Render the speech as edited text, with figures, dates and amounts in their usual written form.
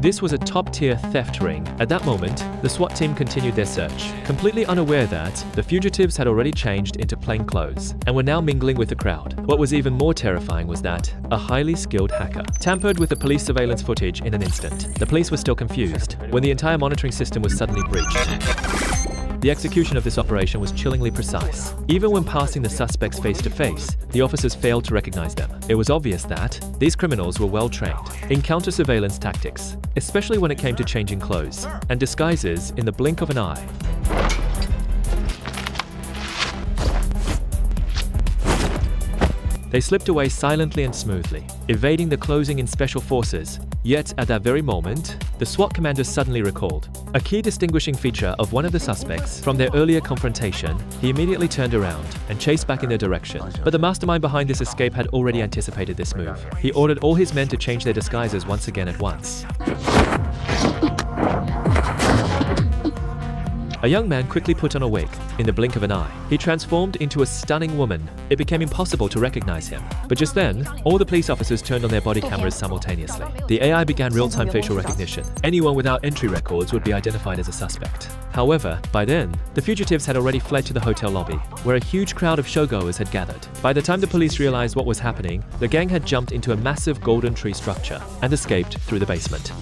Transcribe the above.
This was a top-tier theft ring. At that moment, the SWAT team continued their search, completely unaware that the fugitives had already changed into plain clothes and were now mingling with the crowd. What was even more terrifying was that a highly skilled hacker tampered with the police surveillance footage in an instant. The police were still confused when the entire monitoring system was suddenly breached. The execution of this operation was chillingly precise. Even when passing the suspects face to face, the officers failed to recognize them. It was obvious that these criminals were well trained in counter-surveillance tactics, especially when it came to changing clothes and disguises in the blink of an eye. They slipped away silently and smoothly, evading the closing in special forces. Yet, at that very moment, the SWAT commanders suddenly recalled a key distinguishing feature of one of the suspects from their earlier confrontation. He immediately turned around and chased back in their direction. But the mastermind behind this escape had already anticipated this move. He ordered all his men to change their disguises once again at once. A young man quickly put on a wig. In the blink of an eye, he transformed into a stunning woman. It became impossible to recognize him. But just then, all the police officers turned on their body cameras simultaneously. The AI began real-time facial recognition. Anyone without entry records would be identified as a suspect. However, by then, the fugitives had already fled to the hotel lobby, where a huge crowd of showgoers had gathered. By the time the police realized what was happening, the gang had jumped into a massive golden tree structure and escaped through the basement.